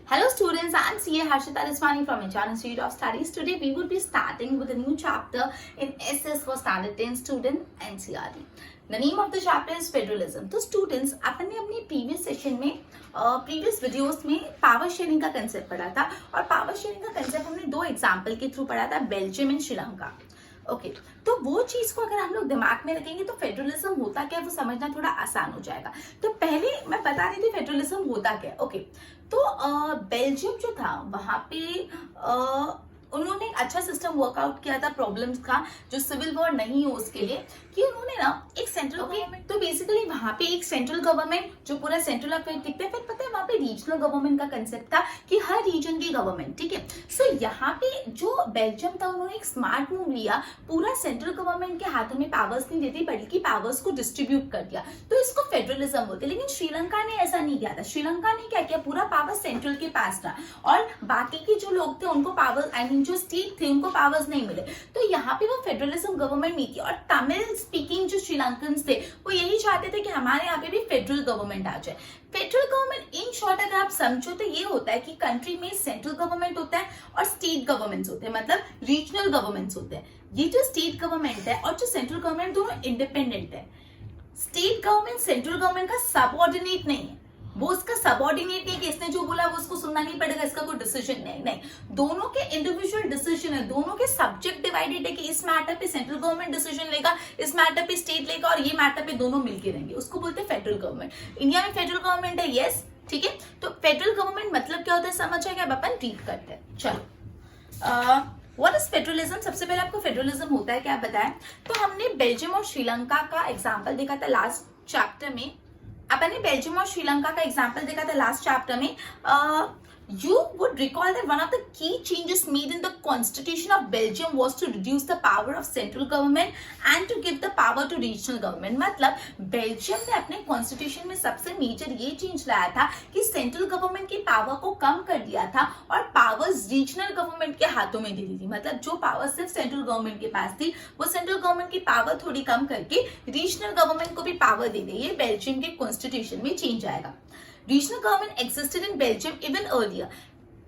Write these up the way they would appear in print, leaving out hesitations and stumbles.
Hello students, I am CA Harshita Riswani from HR Institute of Studies. Today we will be starting with a new chapter in SS for Standard 10 Student NCERT. The name of the chapter is Federalism. तो students अपन ने अपनी previous session में previous videos में power sharing का concept पढ़ा था और power sharing का concept हमने दो example के through पढ़ा था, बेल्जियम एंड श्रीलंका. ओके तो वो चीज को अगर हम लोग दिमाग में रखेंगे तो फेडरलिज्म होता क्या है वो समझना थोड़ा आसान हो जाएगा. तो पहले मैं बता रही थी फेडरलिज्म होता क्या है. ओके तो बेल्जियम जो था वहां पे उन्होंने एक अच्छा सिस्टम वर्कआउट किया था प्रॉब्लम्स का जो सिविल वॉर नहीं हो उसके लिए कि उन्होंने ना एक सेंट्रल गवर्नमेंट तो बेसिकली वहां पे एक सेंट्रल गवर्नमेंट जो पूरा सेंट्रल अफेयर दिखता है. फिर पता है वहां पे रीजनल गवर्नमेंट का कंसेप्ट था कि हर रीजन की गवर्नमेंट. ठीक है. सो यहाँ पे जो बेल्जियम था उन्होंने एक स्मार्ट मूव लिया, पूरा सेंट्रल गवर्नमेंट के हाथों में पावर्स नहीं देती बल्कि पावर्स को डिस्ट्रीब्यूट कर दिया. तो इसको फेडरलिज्म बोलते. लेकिन श्रीलंका ने ऐसा नहीं किया था. श्रीलंका ने क्या किया, पूरा पावर सेंट्रल के पास था और बाकी के जो लोग थे उनको पावर आई मीन जो स्टेट थे उनको पावर्स नहीं मिले. तो यहाँ पे वो फेडरलिज्म गवर्नमेंट नहीं थी. और तमिल स्पीकिंग जो श्रीलंकन थे वो यही चाहते थे कि हमारे यहाँ पे भी फेडरल गवर्नमेंट आ जाए. फेडरल गवर्नमेंट इन शॉर्ट अगर आप समझो तो ये होता है कि कंट्री में सेंट्रल गवर्नमेंट होता है और स्टेट गवर्नमेंट्स होते हैं, मतलब रीजनल गवर्नमेंट्स होते हैं. ये जो स्टेट गवर्नमेंट है और जो सेंट्रल गवर्नमेंट दोनों इंडिपेंडेंट है. स्टेट गवर्नमेंट सेंट्रल गवर्नमेंट का सबऑर्डिनेट नहीं है. वो उसका सबऑर्डिनेट नहीं कि इसने जो बोला वो उसको सुनना नहीं पड़ेगा, इसका कोई डिसीजन नहीं. दोनों के इंडिविजुअल डिसीजन है, दोनों के सब्जेक्ट डिवाइडेड है कि इस मैटर पे सेंट्रल गवर्नमेंट डिसीजन लेगा, इस मैटर पे स्टेट लेगा और ये मैटर पे दोनों मिलके रहेंगे. उसको बोलते हैं फेडरल गवर्नमेंट. इंडिया में फेडरल गवर्नमेंट है, यस. ठीक है. तो फेडरल गवर्नमेंट मतलब क्या होता है समझ आएगा. अब अपन रीड करते हैं. चलो व्हाट इज फेडरलिज्म. सबसे पहले आपको फेडरलिज्म होता है क्या बताएं. तो हमने बेल्जियम और श्रीलंका का एग्जाम्पल देखा था लास्ट चैप्टर में. अपन ने बेल्जियम और श्रीलंका का एग्जाम्पल देखा था लास्ट चैप्टर में. You would recall that one of the key changes made in the constitution of Belgium was to reduce the power of central government and to give the power to regional government. मतलब Belgium ने अपने constitution में सबसे major ये change लाया था कि central government की पावर को कम कर दिया था और पावर्स रीजनल गवर्नमेंट के हाथों में दे दी थी. मतलब जो पावर सिर्फ सेंट्रल गवर्नमेंट के पास थी वो सेंट्रल गवर्नमेंट की पावर थोड़ी कम करके रीजनल गवर्नमेंट को भी पावर दे दी. ये बेल्जियम के कॉन्स्टिट्यूशन में चेंज आएगा. Regional government existed in Belgium even earlier.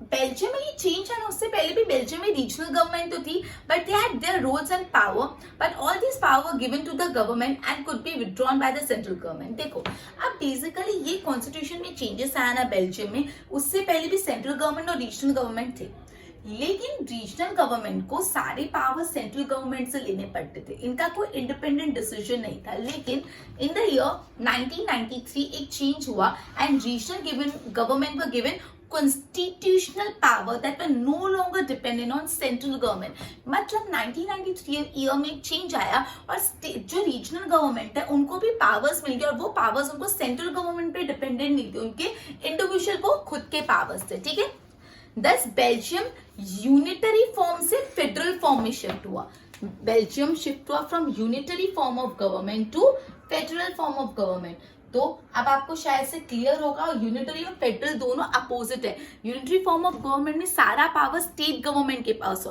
Belgium में ये चेंज है ना, उससे पहले भी बेल्जियम में रीजनल गवर्नमेंट तो थी but they had their roles and power but all this power given to the government and could be withdrawn by the central government. देखो अब बेसिकली ये कॉन्स्टिट्यूशन में चेंजेस आया ना बेल्जियम में, उससे पहले भी सेंट्रल गवर्नमेंट और रीजनल गवर्नमेंट थे. लेकिन रीजनल गवर्नमेंट को सारे पावर सेंट्रल गवर्नमेंट से लेने पड़ते थे. इनका कोई इंडिपेंडेंट डिसीजन नहीं था. लेकिन इन द ईयर 1993 एक चेंज हुआ and regional government were given constitutional power that were no longer dependent on central government. मतलब 1993 ईयर में एक चेंज आया और जो रीजनल गवर्नमेंट है उनको भी पावर्स मिल गए और वो पावर्स उनको सेंट्रल गवर्नमेंट पे डिपेंडेंट नहीं थे, उनके इंडिविजुअल को खुद के पावर्स थे. ठीक है. Thus बेल्जियम यूनिटरी फॉर्म से फेडरल फॉर्म में शिफ्ट हुआ. बेल्जियम शिफ्ट हुआ from unitary form of government to federal form of government. तो अब आपको शायद से क्लियर होगा यूनिटरी और फेडरल दोनों अपोजिट है. यूनिटरी फॉर्म ऑफ गवर्नमेंट में सारा पावर स्टेट गवर्नमेंट के पास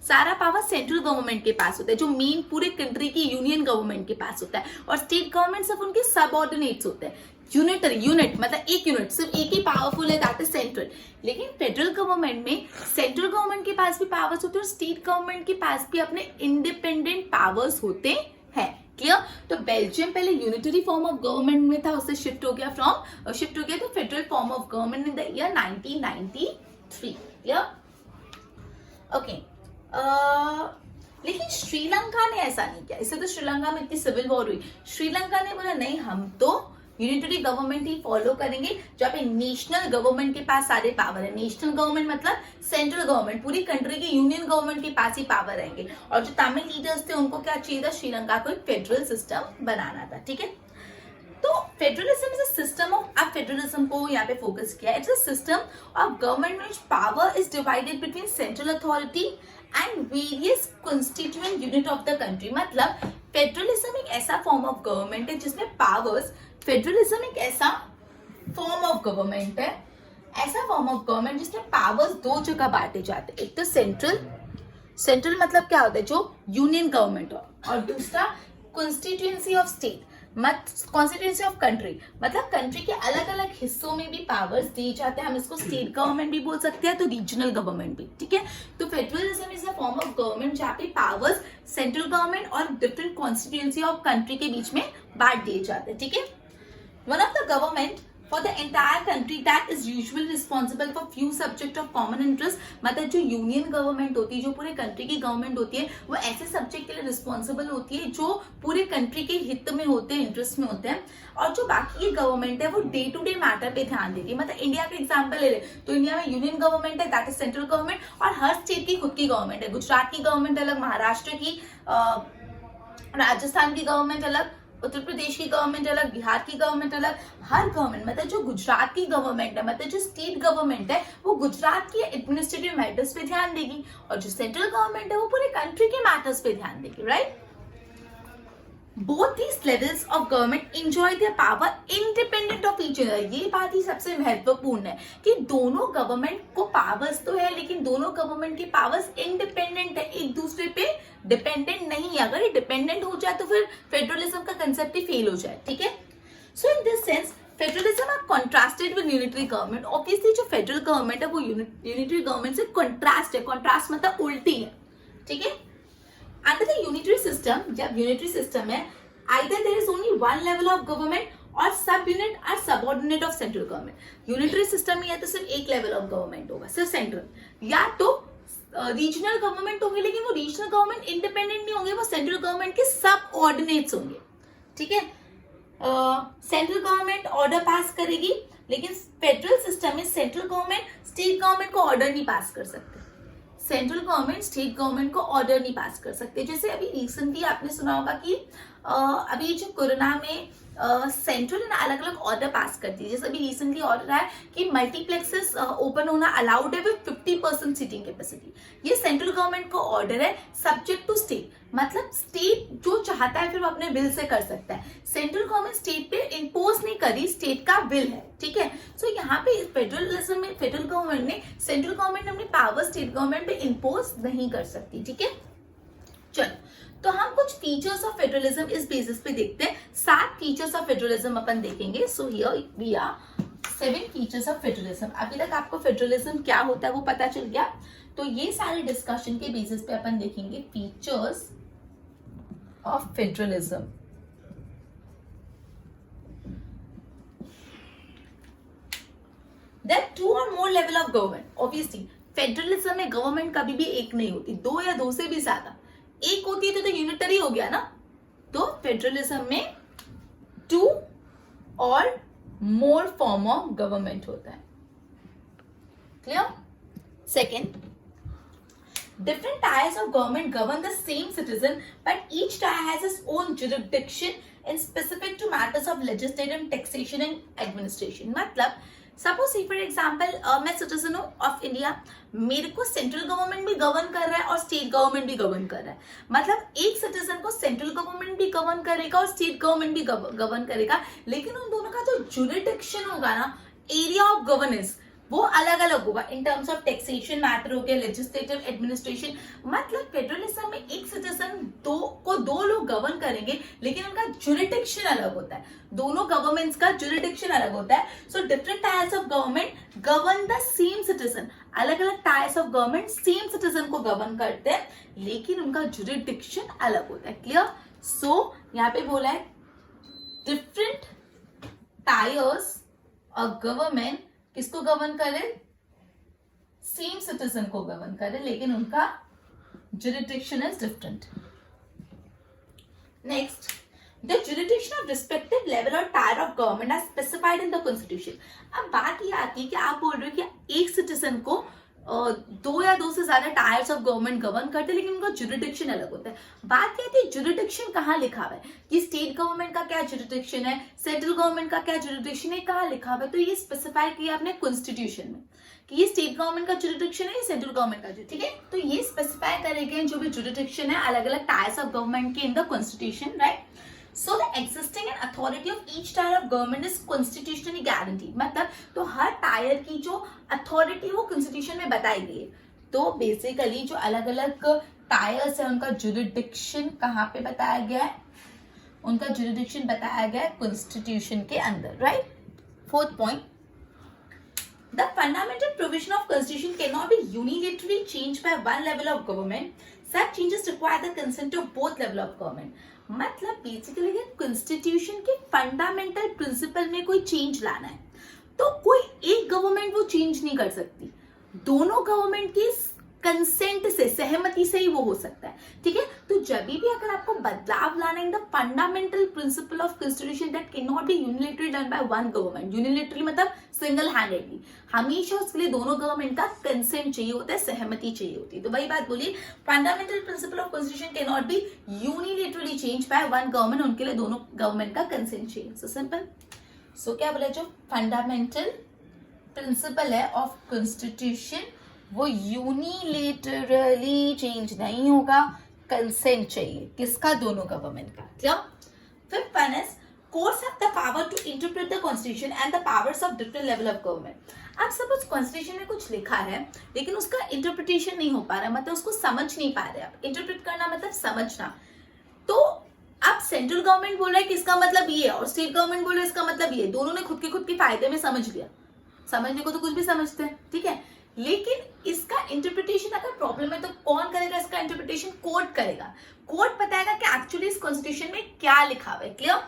सारा पावर सेंट्रल गवर्नमेंट के पास होता है जो मेन पूरे कंट्री की यूनियन गवर्नमेंट के पास होता है और स्टेट गवर्नमेंट सिर्फ उनके सबऑर्डिनेट्स होते हैं. यूनिटरी यूनिट मतलब एक यूनिट सिर्फ एक ही पावरफुल है, दैट इज सेंट्रल. लेकिन फेडरल गवर्नमेंट में सेंट्रल गवर्नमेंट के पास भी पावर्स होते हैं और स्टेट गवर्नमेंट के पास भी अपने इंडिपेंडेंट पावर्स होते हैं. क्लियर. तो बेल्जियम पहले यूनिटरी फॉर्म ऑफ गवर्नमेंट में था, उससे शिफ्ट हो गया तो federal form of government in the year 1993. Clear. Okay. लेकिन श्रीलंका ने ऐसा नहीं किया. इससे तो श्रीलंका में इतनी सिविल वॉर हुई. श्रीलंका ने बोला नहीं हम तो यूनिटरी गवर्नमेंट ही फॉलो करेंगे जहाँ पे नेशनल गवर्नमेंट के पास सारे पावर है. नेशनल गवर्नमेंट मतलब सेंट्रल गवर्नमेंट, पूरी कंट्री की यूनियन गवर्नमेंट के पास ही पावर रहेंगे. और जो तमिल लीडर्स थे उनको क्या चाहिए था, श्रीलंका को एक फेडरल सिस्टम बनाना था. ठीक है. तो federalism is a system of, अब फेडरलिज्म को यहाँ पे फोकस किया. It's a system of government which power is divided between central authority and various constituent unit of the country. मतलब फेडरलिज्म एक ऐसा फॉर्म ऑफ गवर्नमेंट है जिसमें पावर्स, फेडरलिज्म एक ऐसा फॉर्म ऑफ गवर्नमेंट है, ऐसा फॉर्म ऑफ गवर्नमेंट जिसमें पावर्स दो जगह बांटे जाते हैं. एक तो सेंट्रल मतलब क्या होता है जो यूनियन गवर्नमेंट और दूसरा constituency of state. Constituency of country मतलब कंट्री के अलग अलग हिस्सों में भी पावर्स दिए जाते हैं, हम इसको स्टेट गवर्नमेंट भी बोल सकते हैं तो रीजनल गवर्नमेंट भी, ठीक है। तो federalism is a form of government जहाँ पे पावर्स सेंट्रल गवर्नमेंट और डिफरेंट कॉन्स्टिट्यूएंसी ऑफ कंट्री के बीच में बांट दिए जाते हैं, ठीक है। One of the government for the entire country that is usually responsible for few subject of common interest, मतलब जो यूनियन गवर्नमेंट होती है, जो पूरे कंट्री की गवर्नमेंट होती है, वो ऐसे सब्जेक्ट के लिए रिस्पॉन्सिबल होती है जो पूरे कंट्री के हित में होते हैं, इंटरेस्ट में होते हैं। और जो बाकी की गवर्नमेंट है वो डे टू डे मैटर पे ध्यान देती है। मतलब इंडिया का एग्जांपल ले ले तो इंडिया में यूनियन गवर्नमेंट है, दैट इज सेंट्रल गवर्नमेंट, और हर स्टेट की खुद की गवर्नमेंट है। गुजरात की गवर्नमेंट अलग, महाराष्ट्र की, राजस्थान की गवर्नमेंट अलग, उत्तर प्रदेश की गवर्नमेंट अलग, बिहार की गवर्नमेंट अलग। हर गवर्नमेंट मतलब जो गुजरात की गवर्नमेंट है, मतलब जो स्टेट गवर्नमेंट है, वो गुजरात की एडमिनिस्ट्रेटिव मैटर्स पे ध्यान देगी, और जो सेंट्रल गवर्नमेंट है वो पूरे कंट्री के मैटर्स पे ध्यान देगी, right. Both these levels of government enjoy their power independent of each other। ये बात ही सबसे महत्वपूर्ण है कि दोनों गवर्नमेंट को पावर्स तो है, लेकिन दोनों गवर्नमेंट के पावर्स इंडिपेंडेंट है, एक दूसरे पे डिपेंडेंट नहीं है। अगर ये डिपेंडेंट हो जाए तो फिर फेडरलिज्म का कंसेप्ट ही फेल हो जाए, ठीक है। So in this sense federalism are contrasted with unitary government. Obviously जो फेडरल गवर्नमेंट है वो यूनिटरी गवर्नमेंट से कॉन्ट्रास्ट है, कॉन्ट्रास्ट मतलब उल्टी है, ठीक है। Under the unitary system, जब unitary system है, either there is only one level of government or sub-unit are subordinate of central government। unitary system में या तो सिर्फ एक level of government होगा, सिर्फ central, या तो regional government होंगे, लेकिन वो regional government independent नहीं होंगे, वो central government के subordinates होंगे, ठीक है। central government order pass करेगी, लेकिन federal system में central government state government को order नहीं pass कर सकते, सेंट्रल गवर्नमेंट स्टेट गवर्नमेंट को ऑर्डर नहीं पास कर सकते। जैसे अभी रिसेंटली आपने सुना होगा कि अभी जो कोरोना में सेंट्रल ने अलग अलग ऑर्डर पास कर दिए। जैसे अभी रिसेंटली ऑर्डर आया कि मल्टीप्लेक्सेस ओपन होना अलाउड है विद 50% सीटिंग कैपेसिटी। ये सेंट्रल गवर्नमेंट का ऑर्डर है, सब्जेक्ट टू स्टेट, मतलब स्टेट जो चाहता है फिर वो अपने विल से कर सकता है। सेंट्रल गवर्नमेंट स्टेट पे इम्पोज नहीं करी, स्टेट का विल है, ठीक है। सो यहाँ पे फेडरलिज्म में फेडरल गवर्नमेंट ने, सेंट्रल गवर्नमेंट अपनी पावर स्टेट गवर्नमेंट पे इम्पोज नहीं कर सकती, ठीक है। चलो, तो हम कुछ फीचर्स ऑफ फेडरलिज्म इस बेसिस पे देखते हैं। 7 फीचर्स ऑफ फेडरलिज्म अपन देखेंगे। So here we are 7 features of federalism. अभी तक आपको फेडरलिज्म क्या होता है वो पता चल गया। तो ये सारे डिस्कशन के बेसिस पे अपन देखेंगे features of federalism. There are 2 or more level of government। Obviously, federalism में गवर्नमेंट कभी भी एक नहीं होती, 2 या 2 से भी ज्यादा। एक होती है तो यूनिटरी हो गया ना। तो फेडरलिज्म में 2 और मोर फॉर्म ऑफ गवर्नमेंट होता है। Clear? Second, different tiers of government govern the same citizen, but each tier has its own jurisdiction and specific to matters of legislative, taxation and administration। मतलब suppose for example मैं citizen हूँ of India, मेरे को central government भी govern कर रहा है और स्टेट गवर्नमेंट भी गवर्न कर रहा है। मतलब एक सिटीजन को सेंट्रल गवर्नमेंट भी गवर्न करेगा और स्टेट गवर्नमेंट भी गवर्न करेगा, लेकिन उन दोनों का जो जुरिडिक्शन होगा ना, एरिया ऑफ गवर्नेंस, वो अलग अलग होगा। In terms of taxation matter हो गया, लेजिस्लेटिव, एडमिनिस्ट्रेशन। मतलब फेडरलिज्म में एक सिटीजन दो लोग गवर्न करेंगे, लेकिन उनका जुरिडिक्शन अलग होता है। दोनों गवर्नमेंट्स का जुरिडिक्शन अलग होता है। So different tiers of government govern the same citizen. अलग अलग tyres of government same citizen को गवर्न करते हैं, लेकिन उनका जुरिडिक्शन अलग होता है। क्लियर? सो यहाँ पे बोला है डिफरेंट टायर्स ऑफ गवर्नमेंट किसको गवर्न करे? सेम सिटीजन को गवर्न करे, लेकिन उनका jurisdiction is different. Next, the jurisdiction of respective level और tier of government are specified in the constitution. अब बात ये आती है कि आप बोल रहे हो कि एक सिटीजन को 2 या 2 से ज्यादा टायर्स ऑफ गवर्नमेंट गवर्न करते हैं, लेकिन उनका जुरिडिक्शन अलग होता है। बात क्या है, जुरिडिक्शन कहाँ लिखा हुआ है कि स्टेट गवर्नमेंट का क्या जुरिडिक्शन है, सेंट्रल गवर्नमेंट का क्या जुरिडिक्शन है, कहाँ लिखा हुआ है? तो ये स्पेसिफाई किया आपने कॉन्स्टिट्यूशन में कि ये स्टेट गवर्नमेंट का जुरिडिक्शन है, ये सेंट्रल गवर्नमेंट का, ठीक है। तो ये स्पेसिफाई करे गए जो भी जुरिडिक्शन है अलग अलग टायर्स ऑफ गवर्नमेंट के इन the constitution, right. So the existing and authority of each tier of government is constitutionally guaranteed। मतलब तो हर टायर की जो अथॉरिटी वो कॉन्स्टिट्यूशन में बताई गई है। तो बेसिकली जो अलग अलग टायर्स है उनका जुरिडिक्शन कहाँ पे बताया गया है? उनका जुरिडिक्शन बताया गया है कॉन्स्टिट्यूशन के अंदर, right. Fourth point, the fundamental provision of constitution cannot be unilaterally changed by one level of government. Such changes require the consent of both level of government. मतलब बेसिकली कॉन्स्टिट्यूशन के fundamental principle में कोई change लाना है तो कोई एक government वो चेंज नहीं कर सकती, दोनों गवर्नमेंट की कंसेंट से, सहमति से ही वो हो सकता है, ठीक है। तो जब भी अगर आपको बदलाव लाना है in the fundamental principle of constitution that can not be unilaterally done by one government, unilaterally मतलब सिंगल हैंडेडली, हमेशा उसके लिए दोनों गवर्नमेंट का कंसेंट चाहिए होता है, सहमति चाहिए होती है। तो वही बात बोलिए, fundamental principle of constitution can not be unilaterally change by one government, उनके लिए दोनों गवर्नमेंट का कंसेंट चाहिए। So simple. सो क्या बोला, जो फंडामेंटल प्रिंसिपल है ऑफ कॉन्स्टिट्यूशन वो यूनिलेटरली चेंज नहीं होगा, कंसेंट चाहिए, किसका, दोनों गवर्नमेंट का। Clear. Fifth one is courts have the power to interpret the constitution and the powers of different level of government. अब सपोज कॉन्स्टिट्यूशन में कुछ लिखा है लेकिन उसका इंटरप्रिटेशन नहीं हो पा रहा, मतलब उसको समझ नहीं पा रहे आप। इंटरप्रेट करना मतलब समझना। तो अब सेंट्रल गवर्नमेंट बोल रहा है कि इसका मतलब ये है और स्टेट गवर्नमेंट बोल रहा है इसका मतलब ये है, दोनों ने खुद के फायदे में समझ लिया। समझने को तो कुछ भी समझते हैं, ठीक है, लेकिन इसका इंटरप्रिटेशन अगर प्रॉब्लम है तो कौन करेगा इसका इंटरप्रिटेशन? कोर्ट करेगा। कोर्ट बताएगा कि एक्चुअली इस कॉन्स्टिट्यूशन में क्या लिखा हुआ है। Clear.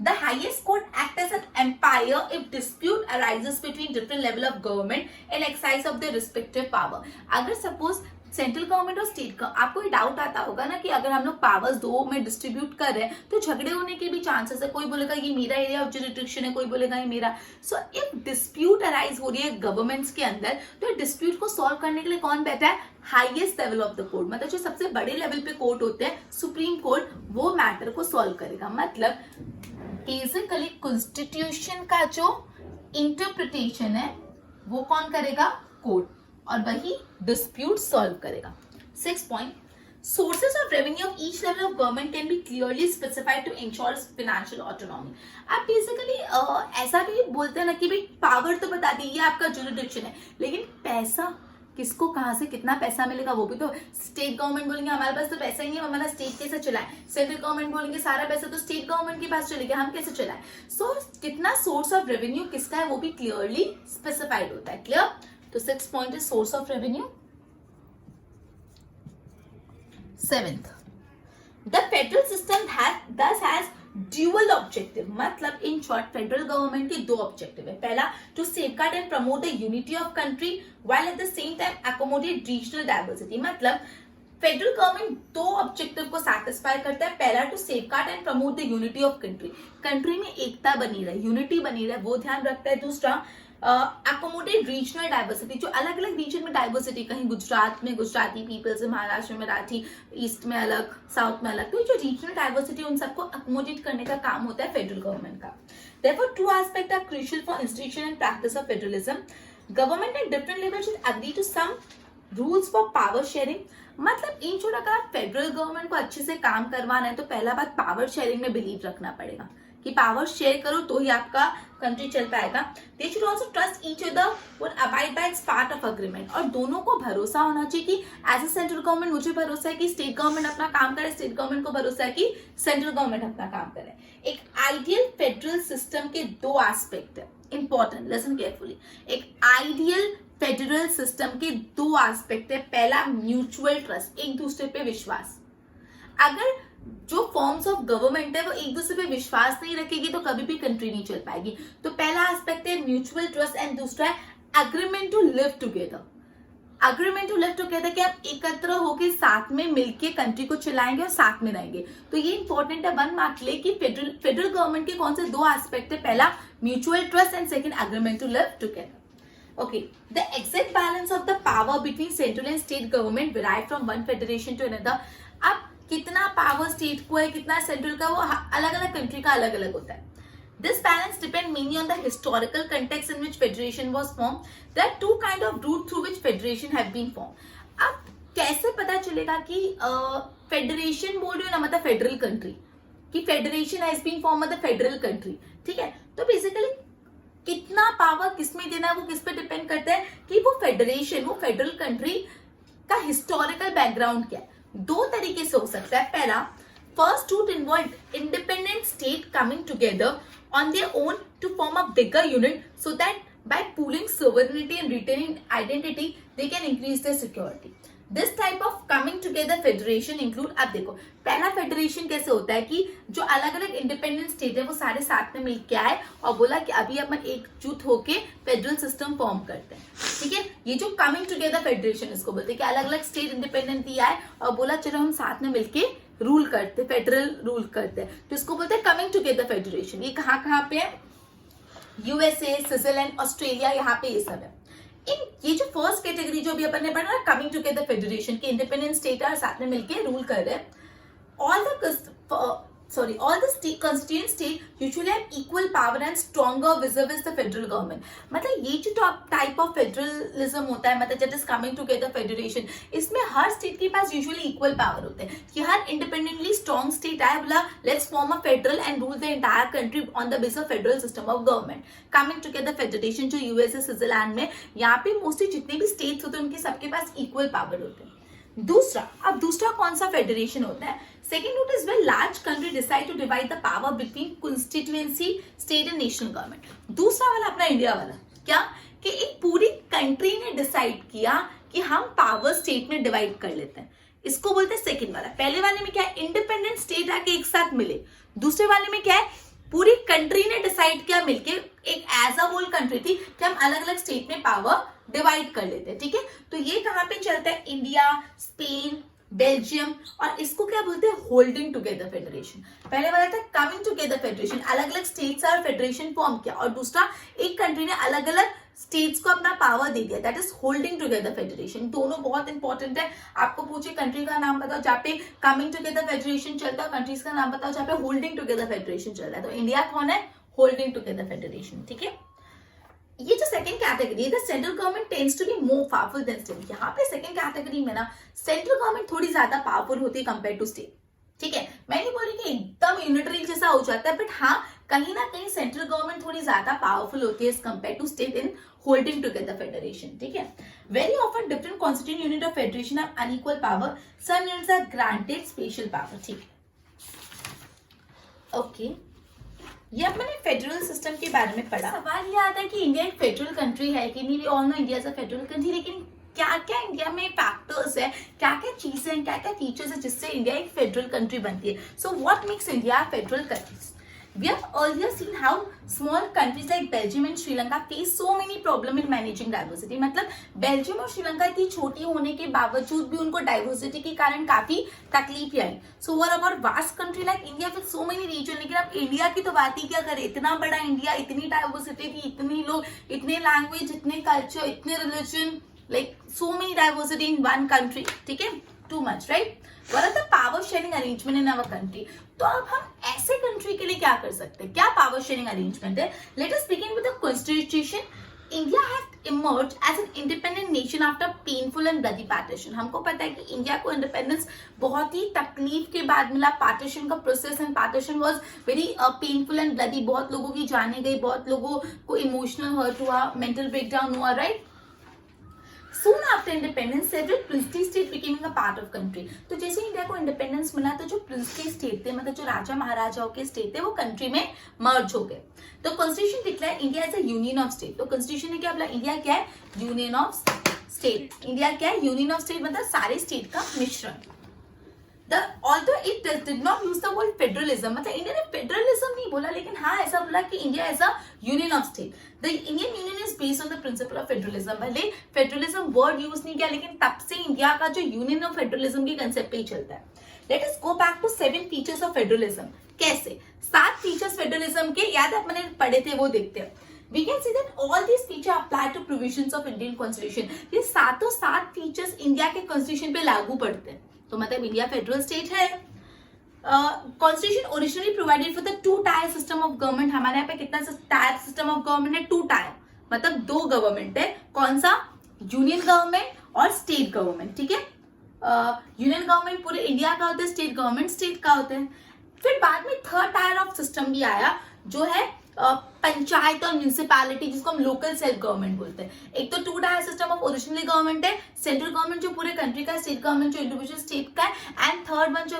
The highest court acts as an umpire if dispute arises between different level of government and exercise of their respective power. अगर सपोज सेंट्रल गवर्नमेंट और स्टेट का आपको डाउट आता होगा ना कि अगर हम लोग पावर्स दो में डिस्ट्रीब्यूट कर रहे हैं तो झगड़े होने के भी चांसेस है, कोई बोलेगा ये मेरा एरिया ऑफ जुरिडिक्शन है, कोई बोलेगा ये मेरा। सो इफ डिस्प्यूट अराइज हो रही है गवर्नमेंट्स के अंदर तो डिस्प्यूट को सॉल्व करने के लिए कौन बैठा है? Highest level of the court, मतलब जो सबसे बड़े लेवल पे कोर्ट होते हैं, सुप्रीम कोर्ट, वो मैटर को सॉल्व करेगा। मतलब बेसिकली कॉन्स्टिट्यूशन का जो इंटरप्रिटेशन है वो कौन करेगा? कोर्ट, और वही डिस्प्यूट सॉल्व करेगा। 6 point, sources of revenue of each level of government can be clearly specified to ensure financial autonomy. आप बेसिकली ऐसा भी बोलते हैं ना कि भाई पावर तो बता दी, ये आपका जुरिडिक्शन है, लेकिन पैसा किसको कहां से कितना पैसा मिलेगा वो भी तो स्टेट गवर्नमेंट बोलेंगे हमारे पास तो पैसा ही नहीं है, हमारा स्टेट कैसे चलाए। सेंट्रल गवर्नमेंट बोलेंगे सारा पैसा तो स्टेट गवर्नमेंट के पास चलेगा, हम कैसे चलाए। सो कितना सोर्स ऑफ रेवेन्यू किसका है वो भी क्लियरली स्पेसिफाइड होता है। क्लियर। तो 6 point is source of revenue. 7th, the federal system thus has dual objective, मतलब इन शॉर्ट फेडरल गवर्नमेंट के दो ऑब्जेक्टिव है। पहला, to safeguard and promote the unity of country while at the same time accommodate regional diversity. मतलब federal government दो objective को satisfy करता है। पहला, to safeguard and promote the unity of country, country में एकता बनी रहे, यूनिटी बनी रहे, वो ध्यान रखता है। दूसरा, अकोमोडेट रीजनल डाइवर्सिटी, जो अलग अलग रीजन में डाइवर्सिटी, कहीं गुजरात में गुजराती पीपल्स है, महाराष्ट्र में मराठी, ईस्ट में अलग, साउथ में अलग, तो जो रीजनल डाइवर्सिटी उन सबको अकोमोडेट करने का काम होता है फेडरल गवर्नमेंट का। Therefore, two aspects are crucial for institution and practice of federalism. Government at different levels should agree to some rules for power sharing. मतलब इन छोड़ अगर आप फेडरल गवर्नमेंट को अच्छे से काम करवाना है तो पहला बात पावर शेयरिंग में बिलीव रखना पड़ेगा कि पावर शेयर करो तो ही आपका कंट्री चल पाएगा। They should also trust each other और abide by its part of agreement, और दोनों को भरोसा होना चाहिए कि एज ए सेंट्रल गवर्नमेंट मुझे भरोसा है कि स्टेट गवर्नमेंट अपना काम करे, स्टेट गवर्नमेंट को भरोसा है कि सेंट्रल गवर्नमेंट अपना काम करे। एक आइडियल फेडरल सिस्टम के दो एस्पेक्ट है, इंपॉर्टेंट, लिसन केयरफुली। एक आइडियल फेडरल सिस्टम के दो एस्पेक्ट है। पहला, म्यूचुअल ट्रस्ट, एक दूसरे पे विश्वास। अगर जो फॉर्म्स ऑफ गवर्नमेंट है वो एक दूसरे पे विश्वास नहीं रखेगी तो कभी भी कंट्री नहीं चल पाएगी। तो पहला एस्पेक्ट है म्यूचुअल ट्रस्ट एंड दूसरा है agreement to live together. Agreement to live together कि आप एकत्र होकर साथ में मिलके कंट्री को चलाएंगे और साथ में रहेंगे। तो ये इंपॉर्टेंट है, 1 मार्क ले कि फेडरल गवर्नमेंट के कौन से दो एस्पेक्ट है। पहला, mutual trust and second, agreement to live together. Okay, the exact balance of the power between central and state government vary from one federation to another. अब कितना पावर स्टेट को है कितना सेंट्रल का, वो अलग अलग कंट्री का अलग अलग होता है। This balance depends mainly on the historical context in which federation was formed. There are two kind of route through which federation have been formed. अब कैसे पता चलेगा कि फेडरेशन बोल रही हो ना, मतलब फेडरल कंट्री, कि फेडरेशन हैज बीन फॉर्म मतलब फेडरल कंट्री, ठीक है। तो बेसिकली कितना पावर किसमें देना है वो किस पे डिपेंड करता है कि वो फेडरेशन, वो फेडरल कंट्री का हिस्टोरिकल बैकग्राउंड क्या है। दो तरीके से हो सकता है। पहला, first two involved independent state coming together on their own to form a bigger unit so that by pooling sovereignty and retaining identity they can increase their security. This type of coming together federation include, अब देखो पहला federation कैसे होता है कि जो अलग अलग इंडिपेंडेंट स्टेट है वो सारे साथ में मिलके आए और बोला कि अभी अपन एकजुट होके फेडरल सिस्टम फॉर्म करते हैं, ठीक है। ये जो कमिंग टुगेदर फेडरेशन इसको बोलते हैं कि अलग अलग स्टेट इंडिपेंडेंट आए और बोला चलो हम साथ में मिलके रूल करते, फेडरल रूल करते हैं, तो इसको बोलते हैं कमिंग टुगेदर फेडरेशन। ये कहाँ पे है? यूएसए, स्विट्जरलैंड, ऑस्ट्रेलिया, यहाँ पे ये सब है। ये जो फर्स्ट कैटेगरी जो भी अपन ने पढ़ा ना, कमिंग टुगेदर फेडरेशन के इंडिपेंडेंट स्टेट और साथ में मिलके रूल कर रहे हैं। all the constituent state usually have equal power and stronger vis-a-vis the federal government। मतलब ये जो टाइप ऑफ फेडरलिज्म होता है, मतलब जब इस कमिंग टुगेदर फेडरेशन, इसमें हर स्टेट के पास यूजुअली इक्वल पावर होते हैं कि हर इंडिपेंडेंटली स्ट्रॉन्ग स्टेट आए, बोला let's form a federal and rule the entire country on the base of federal system of government. Coming together federation जो यूएसए, स्विट्जरलैंड में, यहाँ पे मोस्टली जितने भी स्टेट्स होते हैं उनके सबके पास इक्वल पावर होते हैं। दूसरा कौन सा फेडरेशन होता है? Second route is where large country decide to divide the power between constituency, state and national government। दूसरा वाला अपना इंडिया वाला क्या कि एक पूरी कंट्री ने डिसाइड किया कि हम पावर स्टेट में डिवाइड कर लेते हैं, इसको बोलते हैं सेकंड वाला। पहले वाले में क्या है? इंडिपेंडेंट स्टेट आके एक साथ मिले। दूसरे वाले में क्या है? पूरी कंट्री ने डिसाइड किया मिलके, एक एज अ होल कंट्री थी कि हम अलग अलग स्टेट में पावर डिवाइड कर लेते हैं, ठीक है। तो ये कहाँ पे चलता है? इंडिया, स्पेन, बेल्जियम, और इसको क्या बोलते हैं? Holding together federation. पहले वाला था कमिंग टुगेदर फेडरेशन, अलग अलग स्टेट्स और फेडरेशन फॉर्म किया, और दूसरा एक कंट्री ने अलग अलग स्टेट्स को अपना पावर दे दिया, that is holding together federation. दोनों बहुत इंपॉर्टेंट है। आपको पूछे कंट्री का नाम बताओ जहाँ पे कमिंग टुगेदर फेडरेशन चलता है, कंट्रीज का नाम बताओ जहाँ पे होल्डिंग टुगेदर फेडरेशन चल रहा है। तो इंडिया कौन है? होल्डिंग टुगेदर फेडरेशन, ठीक है। ये जो सेकंड कैटेगरी है, central government tends to be more powerful than state. यहाँ पे सेकंड कैटेगरी में ना सेंट्रल गवर्नमेंट थोड़ी ज्यादा पावरफुल होती है कंपेयर टू स्टेट, ठीक है। मैं नहीं बोल रही कि एकदम यूनिटरी जैसा हो जाता है, बट हाँ कहीं ना कहीं सेंट्रल गवर्नमेंट थोड़ी ज्यादा पावरफुल होती है as compare to state in holding together federation, ठीक है। Very often different constituent unit of federation have unequal power, some units are granted special power, ठीक है। ओके, ये अब मैंने फेडरल सिस्टम के बारे में पढ़ा। सवाल ये आता है कि इंडिया एक फेडरल कंट्री है कि नहीं? We all know India is a federal country, लेकिन क्या क्या इंडिया में फैक्टर्स है, क्या क्या चीजें हैं, क्या क्या फीचर्स है जिससे इंडिया एक फेडरल कंट्री बनती है? So what makes India federal countries? We have earlier seen how small countries like Belgium and Sri Lanka face so many problem in managing diversity। मतलब बेल्जियम और श्रीलंका इतनी छोटी होने के बावजूद भी उनको डाइवर्सिटी के कारण काफी तकलीफ आई। So what about vast country like India with so many region? लेकिन अब इंडिया की तो बात ही क्या करें, इतना बड़ा इंडिया, इतनी डाइवर्सिटी थी, इतने लोग, इतने लैंग्वेज, इतने कल्चर, इतने religion, like so many diversity in one country, ठीक है। Too much, right? What are the power sharing arrangement in our country? तो अब हम ऐसे कंट्री के लिए क्या कर सकते हैं? क्या पावर शेयरिंग अरेंजमेंट है? Let us begin with the constitution। India has emerged as an independent nation after painful and bloody partition। हमको पता है कि इंडिया को इंडिपेंडेंस बहुत ही तकलीफ के बाद मिला। पार्टीशन का process and partition was very painful and bloody. बहुत लोगों की जाने गई, बहुत लोगों को इमोशनल हर्ट हुआ, मेंटल ब्रेकडाउन हुआ, right? Soon after independence, several princely states becoming a part of country। तो जैसे इंडिया को इंडिपेंडेंस मिला तो जो प्रिंसली स्टेट थे, मतलब जो राजा महाराजाओं के स्टेट थे, वो कंट्री में मर्ज हो गए। तो constitution declare India as a union of state. तो कॉन्स्टिट्यूशन ने क्या बोला? इंडिया क्या है? Union of state. इंडिया क्या है? यूनियन ऑफ स्टेट, मतलब सारे स्टेट का मिश्रण। although it did not use the word federalism, मतलब इंडिया ने फेडरलिज्म नहीं बोला, लेकिन हाँ ऐसा बोला कि India as a union of state. The Indian union is based on the principle of federalism. भले फेडरलिज्म वर्ड यूज नहीं किया, लेकिन तब से इंडिया का जो यूनियन ऑफ फेडरलिज्म की कंसेप्ट पे ही चलता है। Let us go back to 7 features of federalism. कैसे? 7 फीचर्स फेडरलिज्म के याद है मैंने पढ़े थे, वो देखते हैं। We can see that all these features apply to provisions of Indian Constitution। ये सातों 7 फीचर्स इंडिया के कॉन्स्टिट्यूशन पे लागू पड़ते हैं। तो मतलब इंडिया फेडरल स्टेट है। Constitution originally provided for the 2 tyre system of government. हमारे यहाँ पे कितना टायर सिस्टम ऑफ गवर्नमेंट है? 2 टायर, मतलब 2 गवर्नमेंट है। कौन सा? यूनियन गवर्नमेंट और स्टेट गवर्नमेंट, ठीक है। यूनियन गवर्नमेंट पूरे इंडिया का होता है, स्टेट गवर्नमेंट स्टेट का होता है। फिर बाद में 3rd टायर ऑफ सिस्टम भी आया, जो है पंचायत और म्यूनिसिपैलिटी, जिसको हम लोकल सेल्फ गवर्नमेंट बोलते हैं। एक तो two tier system of originally government है, सेंट्रल गवर्नमेंट जो पूरे कंट्री का है, स्टेट गवर्नमेंट जो इंडिविजुअल स्टेट का है, एंड थर्ड वन जो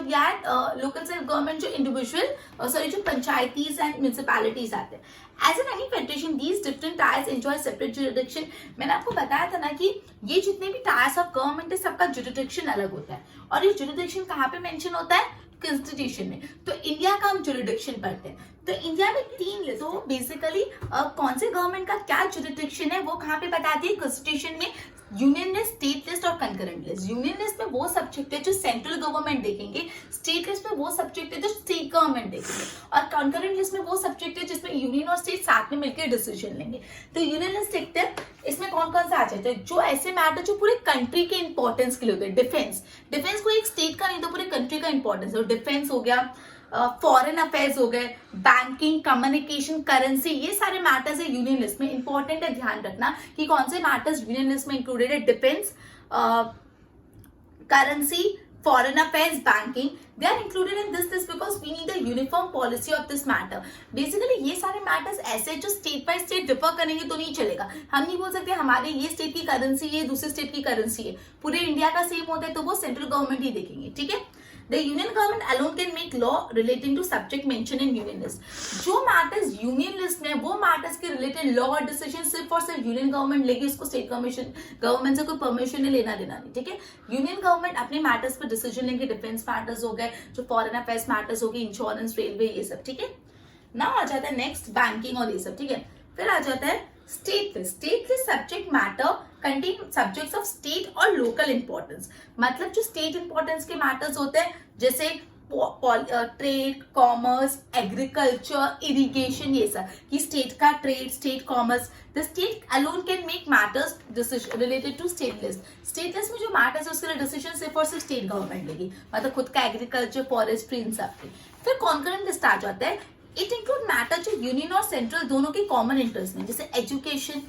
लोकल सेल्फ गवर्नमेंट जो इंडिविजुअल जो पंचायतीज एंड म्यूनिसिपैलिटीज आते हैं। As an any federation these different tiers enjoy separate jurisdiction. मैंने आपको बताया था ना कि ये जितने भी टायर्स ऑफ गवर्नमेंट है सबका जुरिडिक्शन अलग होता है, और ये जुरिडिक्शन कहाँ पे मेंशन होता है? कॉन्स्टिट्यूशन में। तो इंडिया का हम जुरिडिक्शन पढ़ते हैं, तो इंडिया में तीन, तो बेसिकली कौन से गवर्नमेंट का क्या जुरिडिक्शन है वो कहाँ पे बताती है? कॉन्स्टिट्यूशन में। यूनियन लिस्ट, स्टेट लिस्ट और कंकरेंट लिस्ट। यूनियन लिस्ट में वो सब्जेक्ट है जो सेंट्रल गवर्नमेंट देखेंगे, स्टेट लिस्ट में वो सब्जेक्ट है जो स्टेट गवर्नमेंट देखेंगे, और कंकरेंट लिस्ट में वो सब्जेक्ट है जिसमें यूनियन और स्टेट साथ में मिलकर डिसीजन लेंगे। तो यूनियन लिस्ट देखते हैं, इसमें कौन कौन सा आ जाता है? जो ऐसे मैटर जो पूरे कंट्री के इंपॉर्टेंस के लिए होते हैं। डिफेंस कोई एक स्टेट का नहीं तो पूरे कंट्री का इंपॉर्टेंस है। डिफेंस हो गया, फॉरेन अफेयर्स हो गए, बैंकिंग, कम्युनिकेशन, करेंसी, ये सारे मैटर्स है यूनियन लिस्ट में। इंपॉर्टेंट है ध्यान रखना कि कौन से मैटर्स यूनियन लिस्ट में इंक्लूडेड है। Defence, currency, foreign affairs, banking, they are included in this list because we need a uniform policy of this matter. Basically ये सारे मैटर्स ऐसे जो स्टेट बाय स्टेट डिफर करेंगे तो नहीं चलेगा। हम नहीं बोल सकते हमारे ये स्टेट की करेंसी है, दूसरे स्टेट की करेंसी है, पूरे इंडिया का सेम होता है तो वो सेंट्रल गवर्नमेंट ही देखेंगे, ठीक है। The union government alone can make law relating to subject mentioned in union list. जो मैटर्स यूनियन लिस्ट में, वो मैटर्स के रिलेटेड लॉ और डिसीजन सिर्फ और सिर्फ यूनियन गवर्नमेंट लेगी, उसको स्टेट गवर्नमेंट से कोई परमिशन नहीं लेना देना नहीं, ठीक है। यूनियन गवर्नमेंट अपने मैटर्स पर डिसीजन लेंगे, डिफेंस मैटर्स हो गए, जो फॉरेन अफेयर्स मैटर्स हो गए, इंश्योरेंस, रेलवे, ये सब, ठीक है ना। आ जाता है नेक्स्ट बैंकिंग और ये सब, ठीक है। फिर आ जाता है state list. State list subject matter contain subjects of state और लोकल इंपॉर्टेंस। मतलब जो स्टेट इंपॉर्टेंस के मैटर्स होते हैं जैसे ट्रेड, कॉमर्स, एग्रीकल्चर, इरिगेशन, ये सब कि स्टेट का trade, state commerce, the state alone can make matters decision related to state list. State list में जो मैटर्स है उसके लिए डिसीजन सिर्फ और सिर्फ स्टेट गवर्नमेंट लेगी, मतलब खुद का एग्रीकल्चर, फॉरेस्ट्री, इन सब के। फिर कॉन्करेंट लिस्ट आ जाता है। इट इंक्लूड मैटर जो यूनियन और सेंट्रल दोनों के कॉमन इंटरेस्ट में, जैसे education,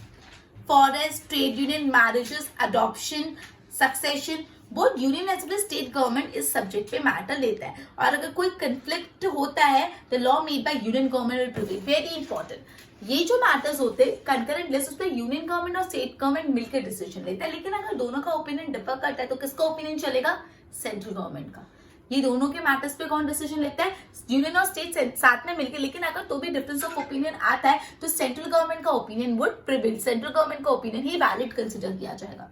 forest, trade union, marriages, adoption, succession. Both union as well state government इस सब्जेक्ट पे मैटर लेता है, और अगर कोई कंफ्लिक्ट होता है the law made by union government will prevail. Very important. ये जो मैटर्स होते हैं कंकरेंट लिस्ट, उस पर यूनियन गवर्नमेंट और स्टेट गवर्नमेंट मिलकर डिसीजन लेता है, लेकिन अगर दोनों का ओपिनियन डिफर करता है तो किसका ओपिनियन चलेगा? सेंट्रल गवर्नमेंट का। ये दोनों के मैटर्स पे कौन डिसीजन लेता है? यूनियन और स्टेट साथ में मिलकर। लेकिन अगर तो भी डिफरेंस ऑफ ओपिनियन आता है तो सेंट्रल गवर्नमेंट का opinion would prevail, central government का ओपिनियन ही वैलिड कंसिडर किया जाएगा।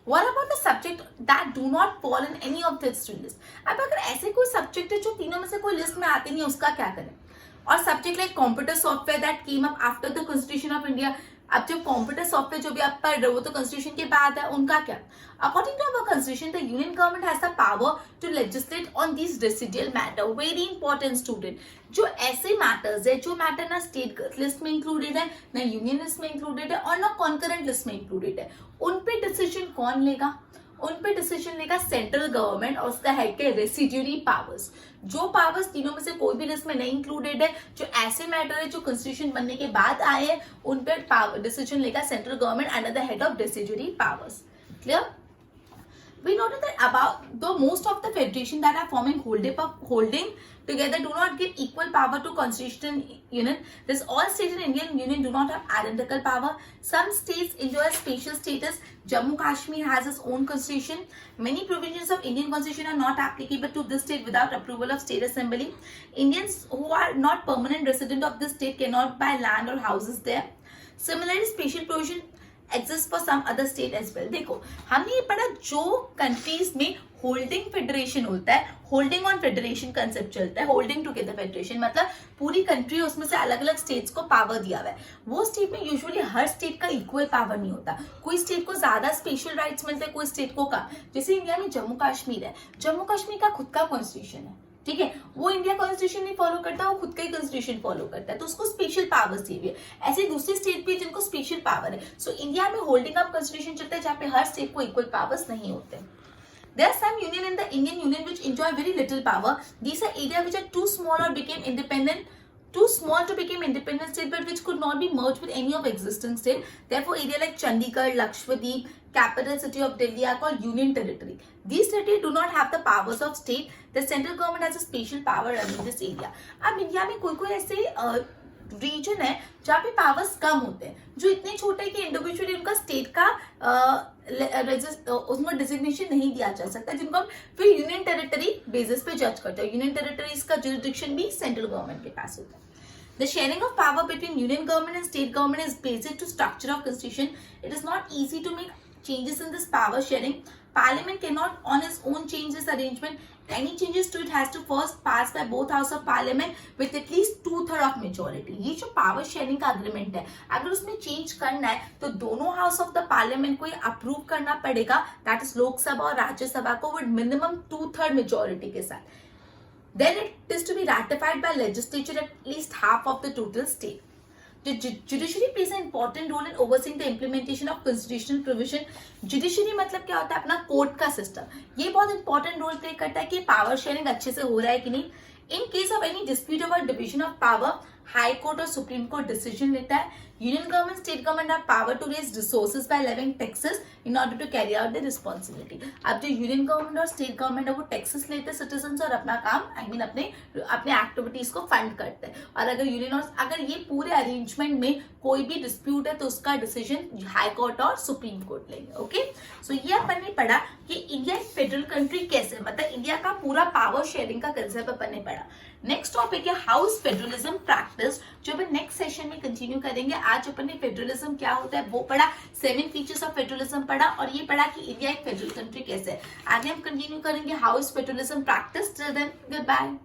What about the subject that do not fall in any of this list? अब अगर ऐसे कोई सब्जेक्ट है जो तीनों में से कोई लिस्ट में आते नहीं है, उसका क्या करें? और subject like computer software that came up after the constitution of India. अब जो कंप्यूटर सॉफ्टवेयर जो भी आप पढ़ रहे हो वो तो कॉन्स्टिट्यूशन के बाद है, उनका क्या? According to our constitution the union government has the power to legislate on this residual matter. Very important student, जो ऐसे मैटर्स है जो मैटर ना स्टेट लिस्ट में इंक्लूडेड है, ना यूनियन लिस्ट में इंक्लूडेड है, और ना कॉन्करेंट लिस्ट में इंक्लूडेड है, उन पे डिसीजन कौन लेगा? उन पे डिसीजन लेगा सेंट्रल गवर्नमेंट, और उसका हेड के रेसिड्यूरी पावर्स। जो पावर्स तीनों में से कोई भी लिस्ट में नहीं इंक्लूडेड है, जो ऐसे मैटर है जो कॉन्स्टिट्यूशन बनने के बाद आए हैं, उन पे डिसीजन लेगा central government under the head of residuary powers. Clear? We noted that about though most of the federation that are forming holding together do not give equal power to constitutional union. This all states in Indian Union do not have identical power. Some states enjoy special status. Jammu Kashmir has its own constitution. Many provisions of Indian constitution are not applicable to this state without approval of state assembly. Indians who are not permanent resident of this state cannot buy land or houses there. Similarly, special provision exist for some other state as well. देखो हमने ये पढ़ा जो countries में holding federation होता है, holding on federation concept चलता है, होल्डिंग टुगेदर फेडरेशन मतलब पूरी कंट्री उसमें से अलग अलग स्टेट्स को पावर दिया हुआ है। वो स्टेट में यूजुअली हर स्टेट का इक्वल पावर नहीं होता, कोई स्टेट को ज्यादा स्पेशल राइट्स मिलते हैं, कोई स्टेट को कम। जैसे इंडिया में जम्मू कश्मीर है, जम्मू कश्मीर का खुद का कॉन्स्टिट्यूशन है, ठीक है, वो इंडिया कॉन्स्टिट्यूशन नहीं फॉलो करता, वो खुद का ही कॉन्स्टिट्यूशन फॉलो करता है, तो उसको स्पेशल पावर्स दी हुई है। ऐसे दूसरे स्टेट भी जिनको स्पेशल पावर है। सो इंडिया में होल्डिंग अप कॉन्स्टिट्यूशन चलता है जहाँ पे हर स्टेट को इक्वल पावर्स नहीं होते। There are some union in the Indian Union which enjoy very little power. These are areas which are too small or became independent, too small to become independent state, but which could not be merged with any of existing state. Therefore, area like Chandigarh, Lakshadweep, capital city of Delhi are called union territory. These territories do not have the powers of state. The central government has a special power running this area. अब India में कोई कोई ऐसे reason है जहाँ पे powers come होते हैं, जो इतने छोटे हैं कि इंडिविजुअली उनका स्टेट का उसमें डिजिग्नेशन नहीं दिया जा सकता, जिनको हम फिर यूनियन टेरिटरी बेसिस पे जज करते हैं। यूनियन टेरिटरीज का जुरिडिक्शन भी सेंट्रल गवर्नमेंट के पास होता है। The sharing of power between union government and state government is basic to structure of constitution. It is not easy to make changes in this power sharing. Parliament cannot on its own change this arrangement. Any changes to it has to first pass by both house of parliament with at least 2/3 of majority. ये जो power sharing का agreement है, अगर उसमें change करना है तो दोनों house of the parliament को ये approve करना पड़ेगा, that is लोकसभा और राज्यसभा को with minimum 2/3 majority के साथ. Then it is to be ratified by legislature at least half of the total state. The judiciary plays an important role in overseeing the implementation of constitutional provision. Judiciary मतलब क्या होता है? अपना court का system, ये बहुत important role play करता है कि पावर शेयरिंग अच्छे से हो रहा है कि नहीं. In case of any dispute over division of power, high court और सुप्रीम कोर्ट डिसीजन लेता है. Union government, state government have power to raise resources by levying taxes in order to carry out the responsibility. अब जो union government और state government है वो taxes लेते हैं सिटीजन और अपना काम अपने एक्टिविटीज को फंड करते हैं. और अगर ये पूरे अरेंजमेंट में कोई भी डिस्प्यूट है तो उसका डिसीजन हाई कोर्ट और सुप्रीम कोर्ट लेंगे. ओके, सो ये अपन ने पढ़ा कि इंडिया एक फेडरल कंट्री कैसे, मतलब इंडिया का पूरा पावर शेयरिंग का कंसेप्ट अपन ने पढ़ा. नेक्स्ट टॉपिक है हाउस फेडरलिज्म प्रैक्टिस, जो अपन नेक्स्ट सेशन में कंटिन्यू करेंगे. आज अपन ने फेडरलिज्म क्या होता है वो पढ़ा, 7 फीचर्स ऑफ फेडरलिज्म पढ़ा और ये पढ़ा कि इंडिया एक फेडरल कंट्री कैसे है. आगे हम कंटिन्यू करेंगे how's federalism practice. Till then good bye.